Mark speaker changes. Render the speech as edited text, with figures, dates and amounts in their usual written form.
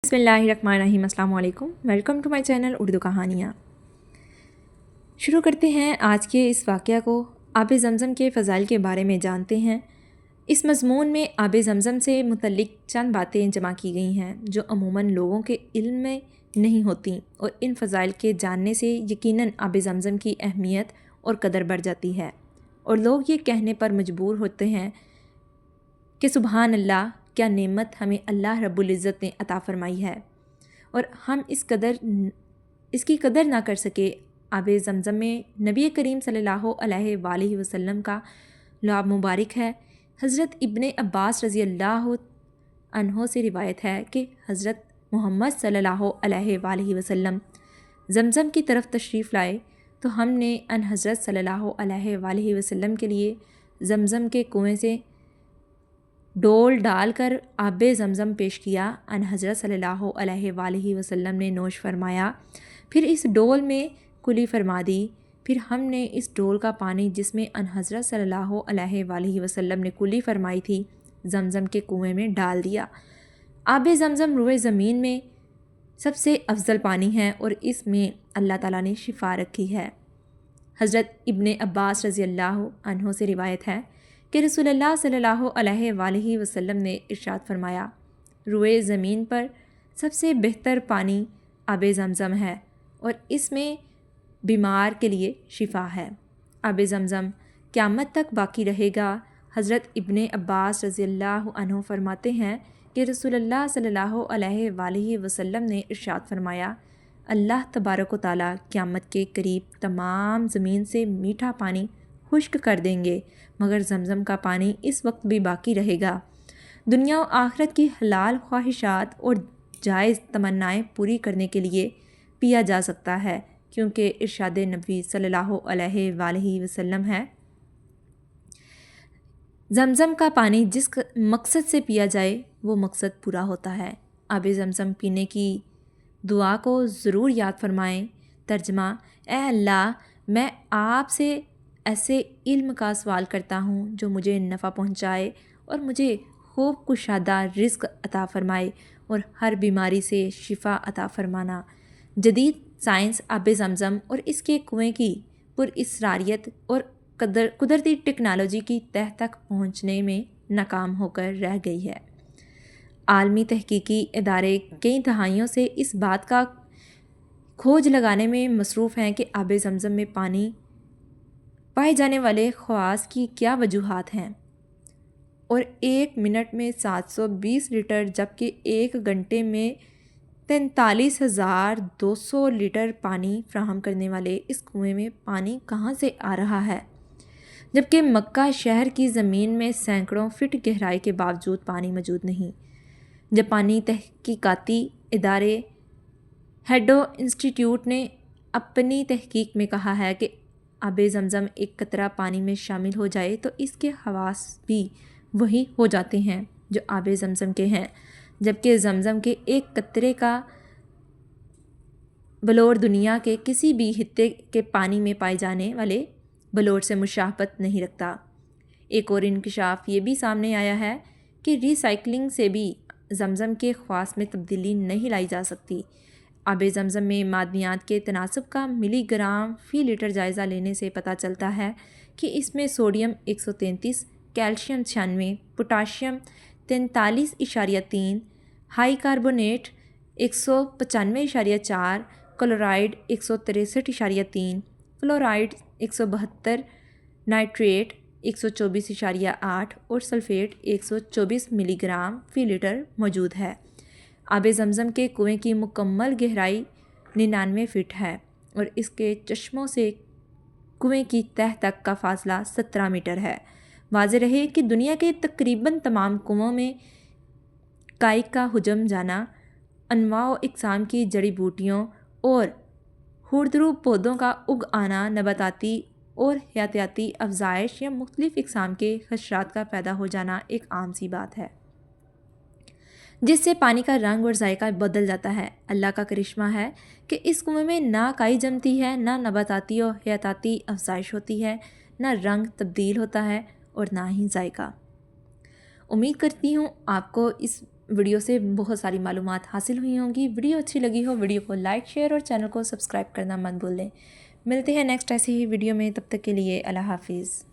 Speaker 1: बिस्मिल्लाहिर्रहमानिर्रहीम। अस्सलाम वालेकुम। Welcome to my channel Urdu कहानियाँ। शुरू करते हैं आज के इस वाक़या को। आब ज़मज़म के फ़ज़ाइल के बारे में जानते हैं। इस मज़मून में आब ज़मज़म से मुतल्लिक़ चंद बातें जमा की गई हैं जो अमूमन लोगों के इल्म में नहीं होती, और इन फ़ज़ाइल के जानने से यकीनन आब ज़मज़म की अहमियत और कदर बढ़ जाती है, और लोग ये कहने पर मजबूर होते हैं कि सुबहान अल्लाह, क्या नेमत हमें अल्लाह रब्बुल इज़्ज़त ने अता फ़रमाई है, और हम इसकी कदर ना कर सके। आब ज़मज़म में नबी करीम सल्लल्लाहु अलैहि वसल्लम का लुआब मुबारक है। हज़रत इब्ने अब्बास रज़ी अल्लाह अन्हो से रिवायत है कि हज़रत मोहम्मद सल्लल्लाहु अलैहि वसल्लम ज़मज़म की तरफ तशरीफ़ लाए तो हमने अन हज़रत सल्लल्लाहु अलैहि वसल्लम के लिए ज़मज़म के कुएं से डोल डालकर आब ज़मज़म पेश किया। अन हज़रत सल्लल्लाहु अलैहि वसल्लम ने नोश फरमाया, फिर इस डोल में कुली फरमा दी। फिर हमने इस डोल का पानी जिसमें अन हज़रत सल्लल्लाहु अलैहि वसल्लम ने कुली फरमाई थी, ज़मज़म के कुएं में डाल दिया। आब ज़मज़म रुए ज़मीन में सबसे अफजल पानी है और इसमें अल्लाह ताला ने शिफा रखी है। हज़रत इब्ने अब्बास रज़ी अल्लाह अन्हो से रिवायत है कि रसूलुल्लाह सल्लल्लाहु अलैहि वसल्लम ने इरशाद फरमाया, रुए ज़मीन पर सबसे बेहतर पानी आब ज़मज़म है और इसमें बीमार के लिए शिफा है। आब ज़मज़म क़यामत तक बाकी रहेगा। हज़रत इब्ने अब्बास रज़ी अल्लाह अन्हु फरमाते हैं कि रसूलुल्लाह सल्लल्लाहु अलैहि वसल्लम ने इरशाद फरमाया, अल्लाह तबारक व तआला क़यामत के करीब तमाम ज़मीन से मीठा पानी खुश्क कर देंगे, मगर ज़मज़म का पानी इस वक्त भी बाकी रहेगा। दुनिया और आखिरत की हलाल ख्वाहिशात और जायज़ तमन्नाएं पूरी करने के लिए पिया जा सकता है, क्योंकि इरशाद नबी सल्लल्लाहु अलैहि वसल्लम है, ज़मज़म का पानी जिस मकसद से पिया जाए वो मकसद पूरा होता है। आब ज़मज़म पीने की दुआ को ज़रूर याद फरमाएं। तर्जमा: ए अल्लाह, मैं आपसे ऐसे इल्म का सवाल करता हूँ जो मुझे नफ़ा पहुँचाए और मुझे खूब कुशादा रिज़्क़ अता फ़रमाए और हर बीमारी से शिफा अता फ़रमाना। जदीद साइंस आब ज़मज़म और इसके कुएं की पुरअसरारियत और कुदरती टेक्नोलॉजी की तह तक पहुँचने में नाकाम होकर रह गई है। आलमी तहकीकी इदारे कई दहाइयों से इस बात का खोज लगाने में मसरूफ़ हैं कि आब ज़मज़म में पाए जाने वाले ख़वास की क्या वजूहात हैं, और एक मिनट में 720 लीटर जबकि एक घंटे में 43,200 लीटर पानी फ़राहम करने वाले इस कुएं में पानी कहाँ से आ रहा है, जबकि मक्का शहर की ज़मीन में सैकड़ों फीट गहराई के बावजूद पानी मौजूद नहीं। जापानी तहकीकाती इदारे हेडो इंस्टीट्यूट ने अपनी तहकीक में कहा है कि आब ज़मज़म एक कतरा पानी में शामिल हो जाए तो इसके खवास भी वही हो जाते हैं जो आब ज़मज़म के हैं, जबकि ज़मज़म के एक कतरे का बलोर दुनिया के किसी भी हिस्से के पानी में पाए जाने वाले बलोर से मुशाबहत नहीं रखता। एक और इंकशाफ ये भी सामने आया है कि रिसाइकलिंग से भी ज़मज़म के ख़वास में तब्दीली नहीं लाई जा सकती। आब ज़मज़म में मादनियात के तनासब का मिलीग्राम फ़ी लीटर जायज़ा लेने से पता चलता है कि इसमें sodium 133, calcium 96, potassium 43.3, high carbonate 195.4, chloride 163.3, fluoride 172, nitrate 124.8 और सल्फ़ेट 124 मिलीग्राम फ़ी लीटर मौजूद है। आब ज़मज़म के कुएं की मुकम्मल गहराई 99 फीट है और इसके चश्मों से कुएं की तह तक का फासला 17 मीटर है। वाज़ेह रहे कि दुनिया के तकरीबन तमाम कुओं में काइक का हुजम जाना, अनवाओ इक़साम की जड़ी बूटियों और खुरदरू पौधों का उग आना, नबाताती और हयातियाती अफज़ाइश या मुख्तलिफ़ इक़साम के खदशात का पैदा हो जाना एक आम सी बात है, जिससे पानी का रंग और जायका बदल जाता है। अल्लाह का करिश्मा है कि इस कुएं में ना काई जमती है, ना नबाताती और हयाताती अफज़ाइश होती है, ना रंग तब्दील होता है और ना ही जायका। उम्मीद करती हूँ आपको इस ویڈیو سے بہت ساری معلومات حاصل ہوئی ہوں گی۔ ویڈیو اچھی لگی ہو ویڈیو کو لائک شیئر اور چینل کو سبسکرائب کرنا مت بھولیں۔ ملتے ہیں نیکسٹ ایسی ہی ویڈیو میں، تب تک کے لیے اللہ حافظ۔